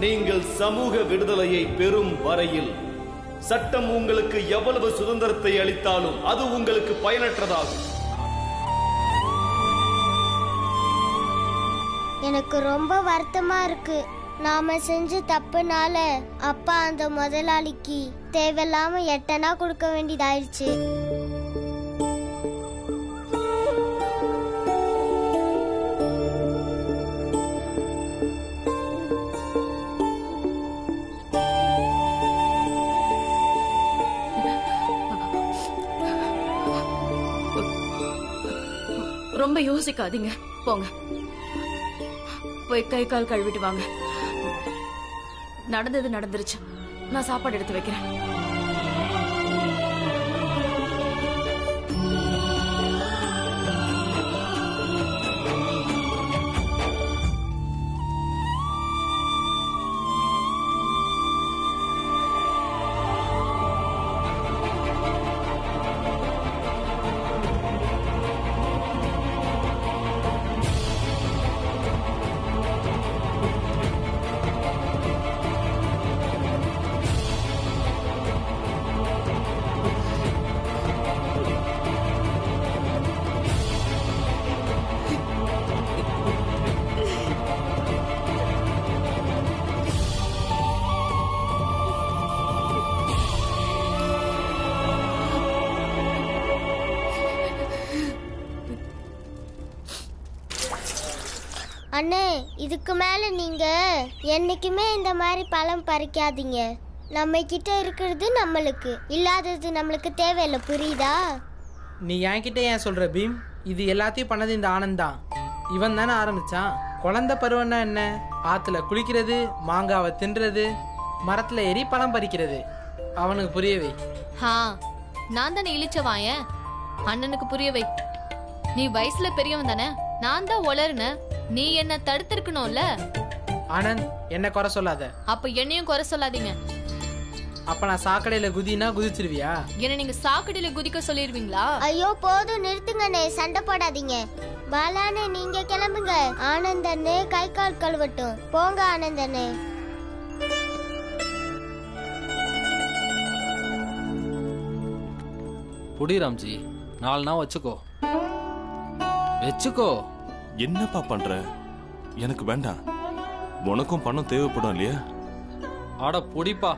நீங்கள் சமூக விடுதலையை பெறும் வரையில் சட்டம் உங்களுக்கு எவ்வளவு சுதந்திரத்தை அளித்தாலும் அது உங்களுக்கு பயனற்றதாகும். எனக்கு ரொம்ப வருத்தமா இருக்கு. நாம செஞ்ச தப்புனால அப்பா அந்த முதலாளிக்கு தேவையில்லாம 8 அணா கொடுக்க வேண்டியதாயிருச்சு. ரொம்ப யோசிக்காதீங்க, போங்க போய் கை கால் கழுவிட்டு வாங்க. நடந்தது நடந்துருச்சு, நான் சாப்பாடு எடுத்து வைக்கிறேன். அண்ணே, இதுக்கு மேல நீங்க என்னைக்குமே இந்த மாதிரி பழம் பறிக்காதீங்க. நம்ம கிட்ட இருக்கிறது நம்மளுக்கு, இல்லாதது நம்மளுக்கு தேவையில்லை, புரியுதா? நீ என்கிட்ட ஏன் சொல்ற பீம்? இது எல்லாத்தையும் பண்ணது இந்த ஆனந்த் தான். இவன் தானே ஆரம்பிச்சான். குழந்தை பருவம்னா என்ன? ஆத்துல குளிக்கிறது, மாங்காவை தின்றது, மரத்துல ஏறி பழம் பறிக்கிறது. அவனுக்கு புரியவை. நான் தானே இழிச்சவாயன், அண்ணனுக்கு புரியவை. நீ வயசுல பெரியவன் தானே, நான் தான் உளறுன. நீ என்ன தடுத்திருக்கணும்ல. ஆனந்த், என்ன குறை சொல்லாத. அப்ப என்னையும் குறை சொல்லாதீங்க. அப்ப நான் சாக்கடையில குதினா குதிச்சிருவியா? என்ன நீங்க சாக்கடையில குதிக்க சொல்லிருவீங்களா? ஐயோ போதும், நிறுத்துங்கண்ணே, சண்டை போடாதீங்க. பாலானே, நீங்க கிளம்புங்க. ஆனந்தண்ணே கை கால் கழுவட்டும். போங்க ஆனந்தண்ணே. புடி ராம்ஜி, 4 நாள் வச்சுக்கோ. என்னப்பா பண்ற? எனக்கு வேண்டாம். உனக்கும் பணம் தேவைப்படும் இல்லையா? ஆட பொடிப்பா,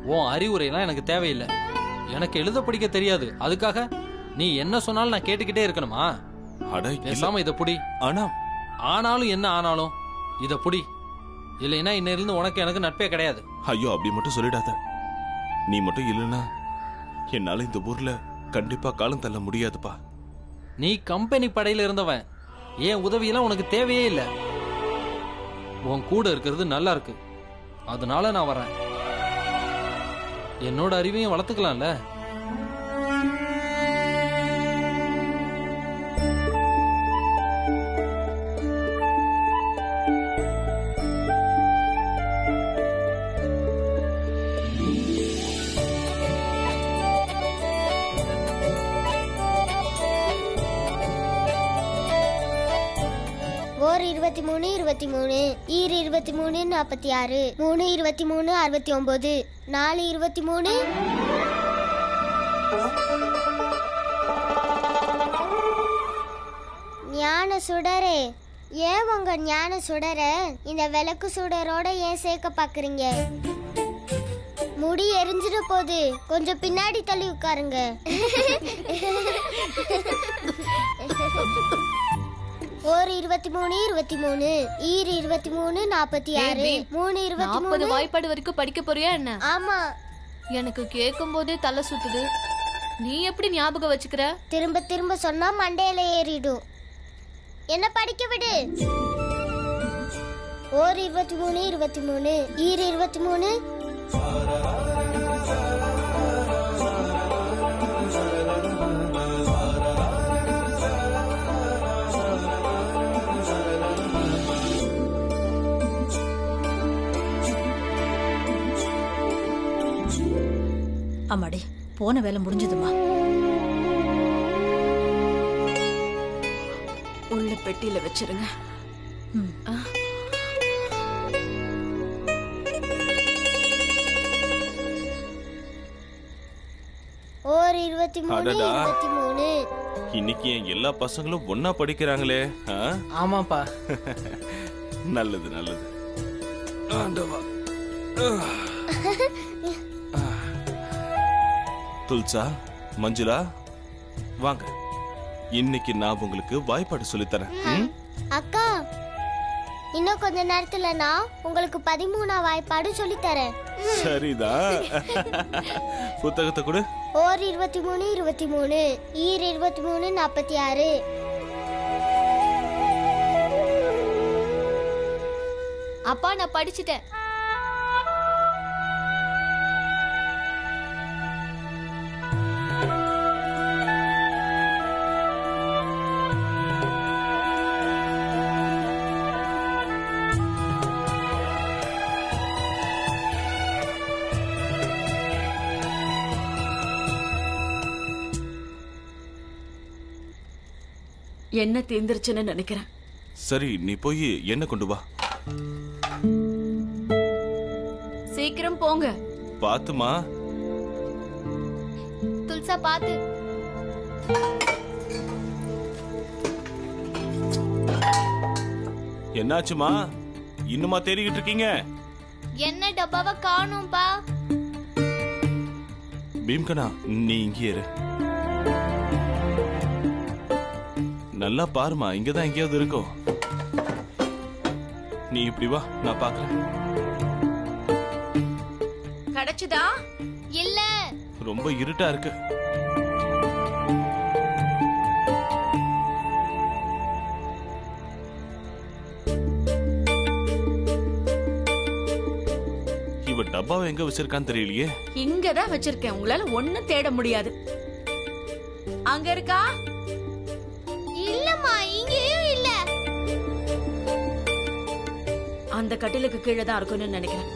உன் அறிவுரைலாம் எனக்கு தேவையில்லை. எனக்கு எழுத படிக்க தெரியாது, அதுக்காக நீ என்ன சொன்னாலும் நான் கேட்டுக்கிட்டே இருக்கணுமா? பேசாம இத புடி. ஆனாலும் என்ன ஆனாலும் இத புடி, இல்லைன்னா இன்னிலிருந்து உனக்கு எனக்கு நட்பே கிடையாது. ஐயோ, அப்படி மட்டும் சொல்லிடாத. நீ மட்டும் இல்லைன்னா என்னால இந்த ஊர்ல கண்டிப்பா காலம் தள்ள முடியாதுப்பா. நீ கம்பெனி படையில இருந்தவன், ஏன் உதவியெல்லாம் உனக்கு தேவையே இல்லை. உன் கூட இருக்கிறது நல்லா இருக்கு, அதனால நான் வரேன். என்னோட அறிவையும் வளர்த்துக்கலாம்ல. ஓர் 23 23, ஈர் 23 46, 3 23 69, 4 23. ஞான சுடரே, ஏன் உங்க ஞான சுடர இந்த விளக்கு சுடரோட ஏன் சேர்க்க பாக்குறீங்க? முடி எரிஞ்சிட போது, கொஞ்சம் பின்னாடி தள்ளி உட்காருங்க. ஓர் 23 23, ஈர் 23 46, 3 23. வாய்ப்பாடு வரைக்கும் படிக்க போறியா என்ன? ஆமா. எனக்கு கேட்கும் போதே தலை சுத்துது. நீ எப்படி ஞாபகம் வச்சுக்கிற? திரும்ப திரும்ப சொன்னா மண்டையில ஏறிடும். என்ன படிக்க விடு. ஓர் 23 23, ஈர் 23. அம்மாடி, போன வேலை முடிஞ்சதுமா? உள்ள பெட்டியில வச்சிருங்க. 23 அடடா. 23. இன்னைக்கு என் எல்லா பசங்களும் ஒன்னா படிக்கிறாங்களே. ஆ? ஆமாப்பா. நல்லது நல்லது. ஆண்டவா. துல்சா, மஞ்சுளா, வாங்க. இன்னைக்கு நான் உங்களுக்கு வாய்ப்பாடு சொல்லித்தரேன். ம்? அக்கா, இன்னும் கொஞ்ச நேரத்துல நான் உங்களுக்கு 13ஆம் வாய்ப்பாடு சொல்லித் தரேன். சரிதான். புத்தகத்தை கொடு. ஓர் 23 23, ஈர் 23 46. அப்பா நான் படிச்சிட்டேன். என்ன தீர்ந்துருச்சுன்னு நினைக்கிறேன். சரி, நீ போய் என்ன கொண்டு வா. சீக்கிரம் போங்க. பாத்துமா. துல்சா பாத்து. என்னாச்சுமா? இன்னுமா தேடிக்கிட்டு இருக்கீங்க? என்ன டப்பாவை காணோம்பா. பீம்கனா, நீ இங்கே இரு. நல்லா பாருமா, இங்கதான் எங்கேயாவது இருக்கும். நீ இப்படி வா, நான் பாக்குறேன். கிடைச்சதா? இல்ல. ரொம்ப இருட்டா இருக்கு. இவ டப்பாவை எங்க வச்சிருக்கான்னு தெரியலையே. இங்கதான் வச்சிருக்கேன். உங்களால ஒண்ணும் தேட முடியாது. அங்க இருக்கா? இல்லம்மா, இங்கேயும் இல்ல. அந்த கட்டிலுக்கு கீழே தான் இருக்கும்னு நினைக்கிறேன்.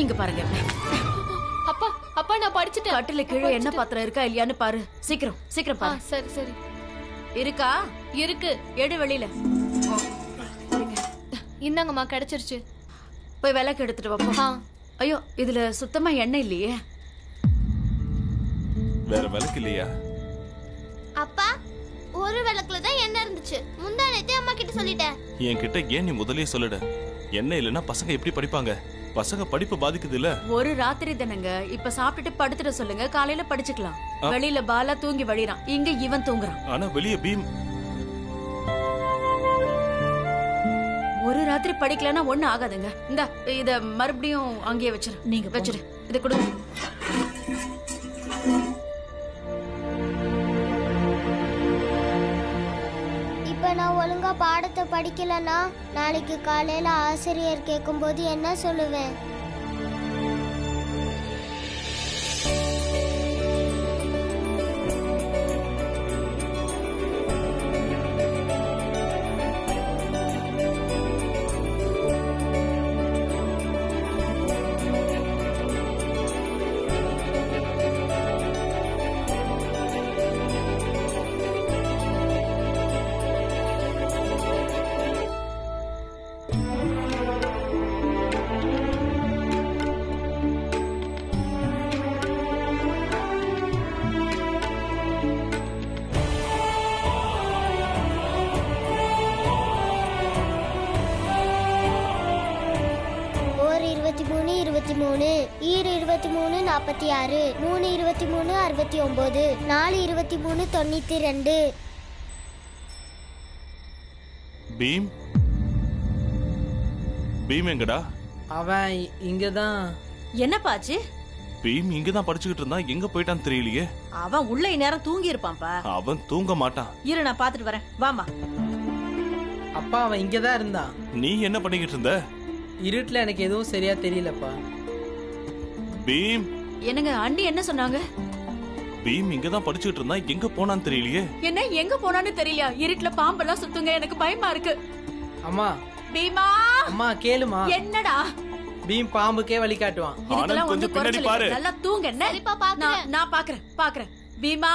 இங்க பாருங்க. அப்பா அப்பா நான் படிச்சிட்டேன். கட்டில கீழே என்ன பாத்திரம் இருக்கா இல்லையான்னு பாரு. சீக்கிரம் சீக்கிரம் பாரு. சரி சரி. இருக்கா? இருக்கு. எடு வெளியில. இந்தாங்கம்மா, கிடைச்சிருச்சு. போய் விளக்கு எடுத்துட்டு வாப்பா. ஐயோ, இதுல சுத்தமா எண்ணெய் இல்லையே. வேற விளக்கு இல்லையா? அப்பா, ஒரு விளக்குல தான் எண்ணெய் இருந்துச்சு. முந்தானேத்தே அம்மா கிட்ட சொல்லிட்டேன். என்கிட்ட ஏன் நீ முதல்லயே சொல்லிட? என்ன இல்லைன்னா பசங்க எப்படி படிப்பாங்க? பசங்க படிப்பு பாதிக்குது இல்ல? ஒரு ராத்திரி தானங்க. இப்ப சாப்பிட்டுட்டு படுத்துட சொல்லுங்க, காலையில படிச்சுக்கலாம். வெளியில பாலா தூங்கி வழிறான், இங்க இவன் தூங்குறான். ஆனா வெளிய பீம். ஒரு ராத்திரி படிக்கலன்னா ஒண்ணு ஆகாதுங்க. இந்த இத மறுபடியும் அங்கேயே வச்சிரு. நீங்க வச்சிரு. இத கொடுங்க. இப்ப நான் ஒழுங்கா பாடத்தை படிக்கலனா நாளைக்கு காலையில ஆசிரியர் கேட்கும்போது என்ன சொல்லுவேன்? ஓர் 23 23, ஈர் 23 46, 3 23 69, 4 23 92. பீம், பீம் எங்கடா? அவன் இங்கதான். என்னப்பாச்சு? பீம் இங்கதான் படிச்சுக்கிட்டு இருந்தான். எங்க போயிட்டான்னு தெரியலையே. அவன் உள்ள இந்நேரம் தூங்கி இருப்பான்ப்பா. அவன் தூங்க மாட்டான். இரு, நான் பாத்துட்டு வரேன். வாமா. அப்பா, அவன் இங்கதான் இருந்தான். நீ என்ன பண்ணிக்கிட்டு இருந்த? இருட்டுல எனக்கு எதுவும் சரியா தெரியலப்பா. பீம், என்னங்க அண்ணி என்ன சொன்னாங்க? பீம் இங்கதான் படிச்சுக்கிட்டு இருந்தான். எங்க போனான்னு தெரியலையே. என்ன எங்க போனான்னு தெரியலையா? இருட்டுல பாம்பெல்லாம் சுத்துங்க, எனக்கு பயமா இருக்கு. அம்மா, பீமா, அம்மா கேளுமா. என்னடா? பீம் பாம்புக்கே வழி காட்டுவான். இதுக்கெல்லாம் கொஞ்சம் ஒண்ணும் பின்னாடி குறைச்சல் பாரு. இல்லை. நல்லா தூங்க. என்ன? சரிப்பா, பாக்குறேன். நான் பாக்குறேன். பீமா,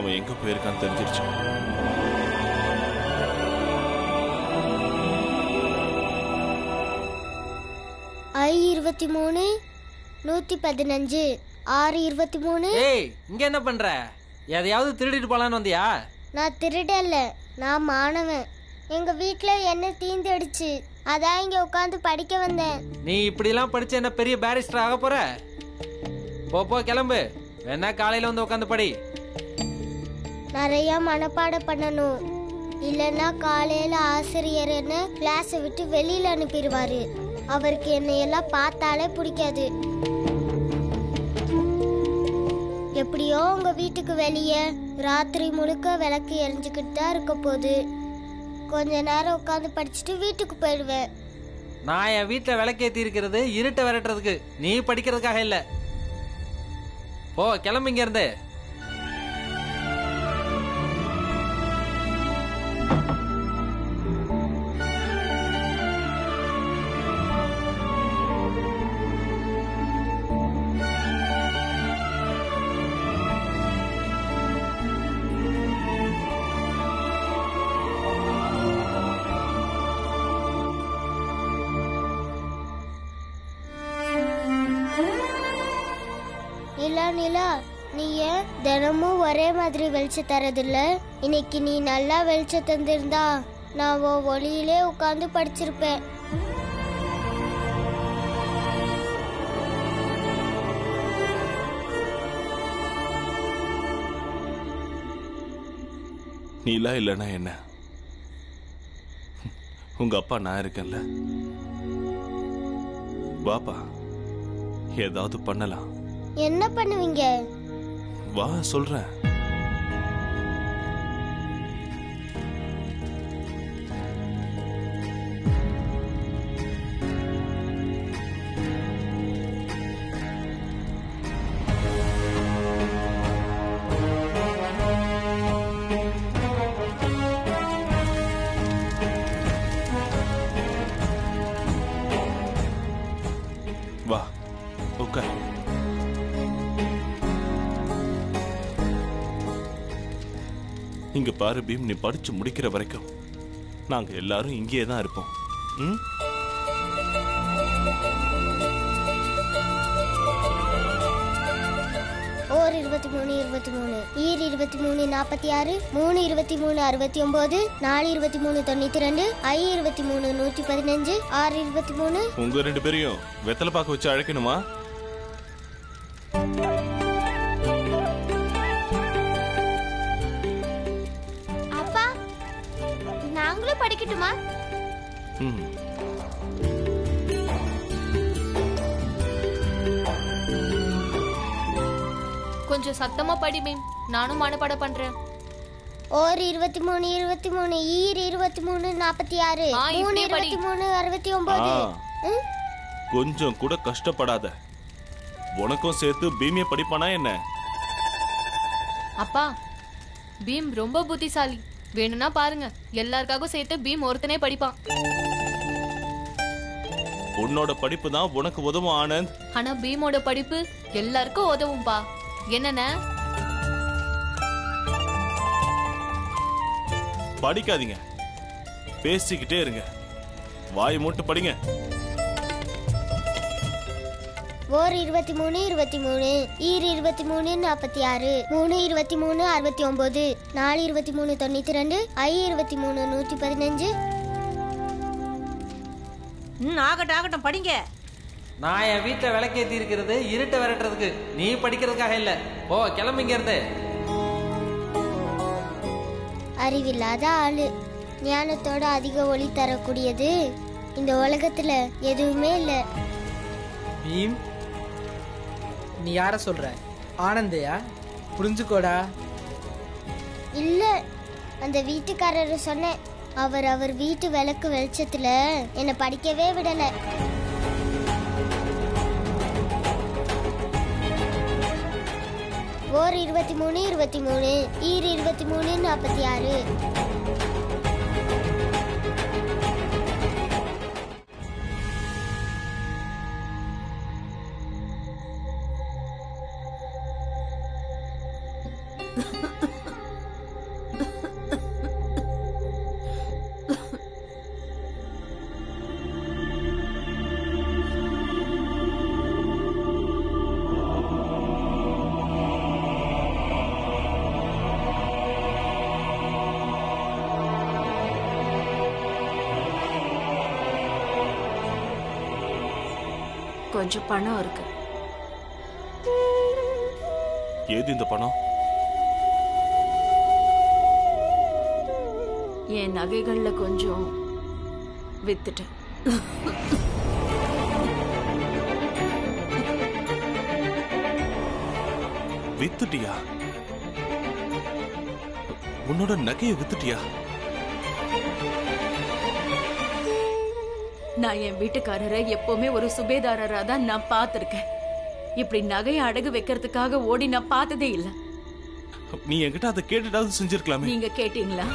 அவன் எங்க போயிருக்கான்னு தெரிஞ்சிருச்சு. I23 115 623. ஏய் இங்க என்ன பண்ற? எதையாவது திருடிட்டு போலான்னு வந்தியா? நான் திருடல, நான் மாணவன். எங்க வீட்ல என்ன தீந்துடுச்சு, அதான் இங்க உட்காந்து படிக்க வந்தேன். நீ இப்படிலாம் படிச்சு என்ன பெரிய பேரிஸ்டர் ஆக போற? போ கிளம்பு. வேணா காலையில வந்து உட்காந்து படி. நிறைய மனப்பாடம் பண்ணணும், இல்லைன்னா காலையில ஆசிரியர் என்ன கிளாஸை விட்டு வெளியில அனுப்பிடுவாரு. அவருக்கு என்னையெல்லாம் பார்த்தாலே பிடிக்காது. எப்படியோ உங்க வீட்டுக்கு வெளியே ராத்திரி முழுக்க விளக்கு எரிஞ்சுக்கிட்டு தான் இருக்க போகுது. கொஞ்ச நேரம் உட்காந்து படிச்சுட்டு வீட்டுக்கு போயிடுவேன். நான் என் வீட்டுல விளக்கேத்தி இருக்கிறது இருட்டை விரட்டுறதுக்கு, நீ படிக்கிறதுக்காக இல்ல. போ கிளம்பு இங்க இருந்து. நிலா நிலா, நீ ஏன் தினமும் ஒரே மாதிரி வெளிச்சம் தரதில்ல? இன்னைக்கு நீ நல்லா வெளிச்சம் தந்திருந்தா நான் உன் ஒளியிலே உட்காந்து படிச்சிருப்பேன். நீலா இல்லைன்னா என்ன? உங்க அப்பா நான் இருக்கேன்ல. வாப்பா, ஏதாவது பண்ணலாம். என்ன பண்ணுவீங்க? வா சொல்றேன். வா உட்கார். இங்க பாரு பீம், நீ படிச்சு முடிக்கிற வரைக்கும் நாங்க எல்லாரும் இங்கேயே தான் இருப்போம். ம்? ஓர் 23 23, ஈர் 23 46, 3 23 69, 4 23 92, I23 115, 6 23. உங்க ரெண்டு பேரையும் வெத்தலை பாக்க வச்சு அழைக்கணுமா? அப்பா, நாங்களும் படிக்கட்டுமா? ம். கொஞ்சம் சத்தமா படி மேம், நானும் மனப்பாடம் பண்றேன். ஓர் 23 23, ஈர் 23 46, ஆ, 3 இப்படியே படி. 23 69. ஆ. கொஞ்சம் கூட கஷ்டப்படாத. உனக்கும் சேர்த்து பீமிய படிப்பானா என்ன? அப்பா, பீம் ரொம்ப புத்திசாலி. வேணும்னா பாருங்க, எல்லாருக்காகவும் சேர்த்து பீம் ஒருத்தனே படிப்பான். உன்னோட படிப்பு தான் உனக்கு உதவும் ஆனந்த். ஆனா பீமோட படிப்பு எல்லாருக்கும் உதவும்பா. என்னென்ன? படிக்காதீங்க, பேசிக்கிட்டே இருங்க. வாய் மூட்டு படிங்க. ஓர் 23 23, ஈர் 23 46, 3 23 69, 4 23 92, I23 115. ஆகட்டும் ஆகட்டும், படிங்க. நான் என் வீட்டுல விளக்கேத்தி இருக்கிறது இருட்டை விரட்டுறதுக்கு, நீ படிக்கிறதுக்காக இல்ல. போ கிளம்பு இங்க இருந்து. அறிவில்லாத ஆளு. ஞானத்தோட அதிக ஒளி தரக்கூடியது இந்த உலகத்துல எதுவுமே இல்ல. பீம், நீ யார சொல்ற? ஆனந்தையா? புரிஞ்சுக்கோடா. இல்ல, அந்த வீட்டுக்காரரு சொன்னேன். அவர் வீட்டு விளக்கு வெளிச்சத்துல என்னை படிக்கவே விடல. ஓர் 23 23, ஈர் 23 46. கொஞ்சம் பணம் இருக்கு. ஏது இந்த பணம்? என் நகைகள்ல கொஞ்சம் வித்துட்டேன். வித்துட்டியா? உன்னோட நகையை வித்துட்டியா? நான் என் வீட்டுக்காரரை எப்பவுமே ஒரு சுபேதாரரா தான் நான் பார்த்திருக்கேன். இப்படி நகையை அடகு வைக்கிறதுக்காக ஓடி நான் பார்த்ததே இல்ல. நீ என்கிட்ட அதை கேட்டுட்டாவது செஞ்சிருக்கலாமே. நீங்க கேட்டீங்களா?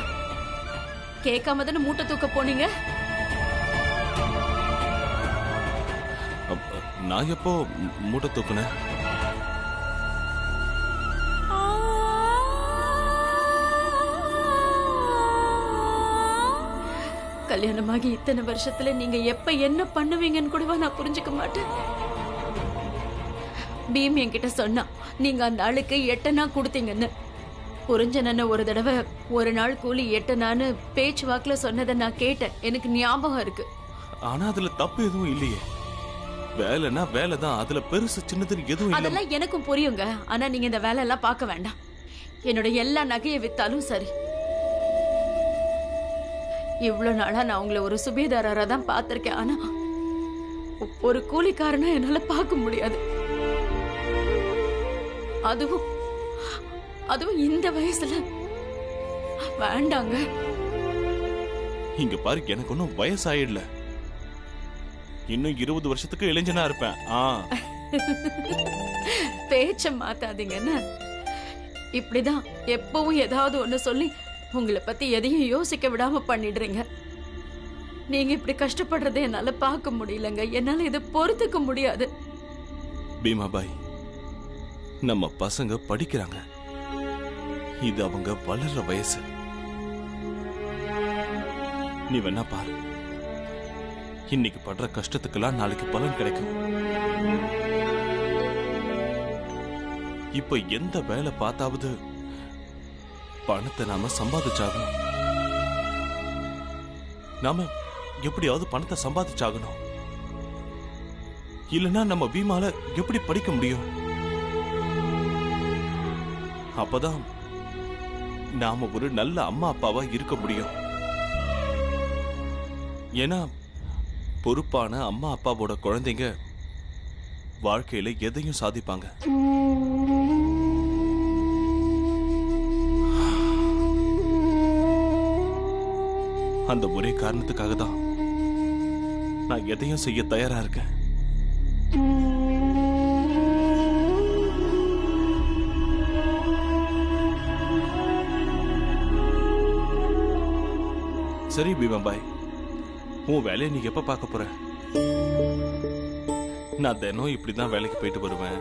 கேட்காம தானே மூட்டை தூக்க போனீங்க. நான் எப்போ மூட்டை தூக்குனேன்? கல்யாணமாகி இத்தனை வருஷத்துல நீங்க எப்ப என்ன பண்ணுவீங்கன்னு கூடவா நான் புரிஞ்சுக்க மாட்டேன். பீம் என்கிட்ட சொன்னா நீங்க அந்த ஆளுக்கு 8 கொடுத்தீங்கன்னு. புரிஞ்சன ஒரு தடவை ஒரு நாள் கூலி 8 பேச்சு வாக்குல சொன்னதை நான் கேட்டேன். எனக்கு ஞாபகம் இருக்கு. ஆனா அதுல தப்பு எதுவும் இல்லையே. வேலைன்னா வேலைதான், அதுல பெருசு சின்னதுன்னு எதுவும் இல்ல. அதெல்லாம் எனக்கும் புரியுங்க. ஆனா நீங்க இந்த வேலை எல்லாம் பார்க்க வேண்டாம். என்னோட எல்லா நகையை வித்தாலும் சரி. இவ்வளவு நாளா நான் உங்களை ஒரு சுபேதாரரா தான் பார்த்திருக்கேன். ஆனா ஒரு கூலிக்காரனா என்னால பார்க்க முடியாது. அதுவும் இந்த வயசுல வேண்டாங்க. இங்க பாரு, எனக்கு ஒன்னும் வயசாயிடல. இன்னும் 20 வருஷத்துக்கு இளைஞனா இருப்பேன். பேச்ச மாத்தாதீங்கன்னு. இப்படிதான் எப்பவும் ஏதாவது ஒண்ணு சொல்லி உங்களை பத்தி எதையும் யோசிக்க விடாம பண்ணிடுறீங்க. நீங்க இப்படி கஷ்டப்படுறதை என்னால பார்க்க முடியலங்க. என்னால இதை பொறுத்துக்க முடியாது. பீமாபாய், நம்ம பசங்க படிக்கிறாங்க. இது அவங்க வளர்ற வயசு. நீ வேணா பாரு, இன்னைக்கு படுற கஷ்டத்துக்கெல்லாம் நாளைக்கு பலன் கிடைக்கும். இப்ப எந்த வேலை பார்த்தாவது பணத்தை நாம சம்பாதிச்சாகணும். நாம எப்படியாவது பணத்தை சம்பாதிச்சாகணும். இல்லைன்னா நம்ம பீமால எப்படி படிக்க முடியும்? அப்பதான் நாம ஒரு நல்ல அம்மா அப்பாவா இருக்க முடியும். ஏன்னா பொறுப்பான அம்மா அப்பாவோட குழந்தைங்க வாழ்க்கையில எதையும் சாதிப்பாங்க. அந்த ஒரே காரணத்துக்காக தான் நான் எதையும் செய்ய தயாரா இருக்கேன். சரி பீமாபாய், உன் வேலையை நீ எப்ப பார்க்க போற? நான் தினம் இப்படிதான் வேலைக்கு போயிட்டு வருவேன்.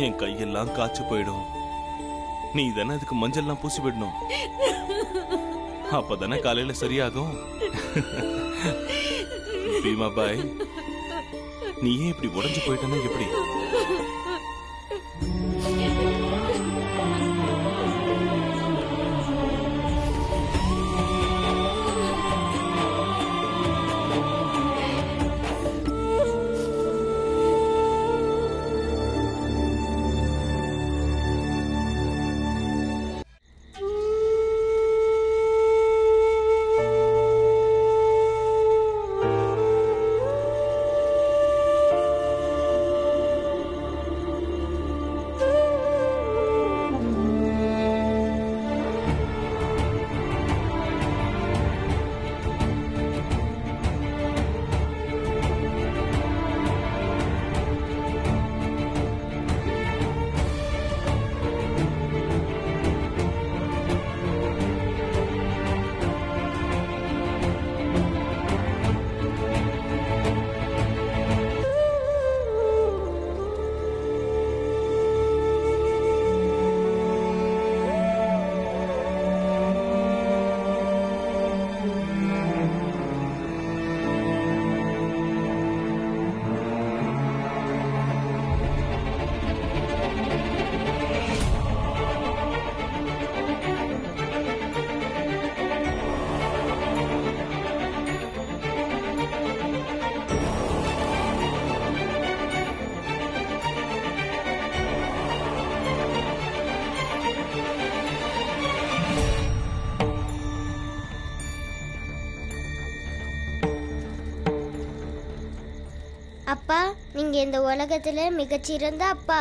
என் கையெல்லாம் காய்ச்சி போயிடும். நீ தானே இதுக்கு மஞ்சள்லாம் பூசி விடணும். அப்பதானே காலையில சரியாகும். பீமாபாய், நீ ஏன் இப்படி உடைஞ்சு போயிட்டனா எப்படி? அப்பா, நீங்க இந்த உலகத்துல மிகச்சிறந்த அப்பா.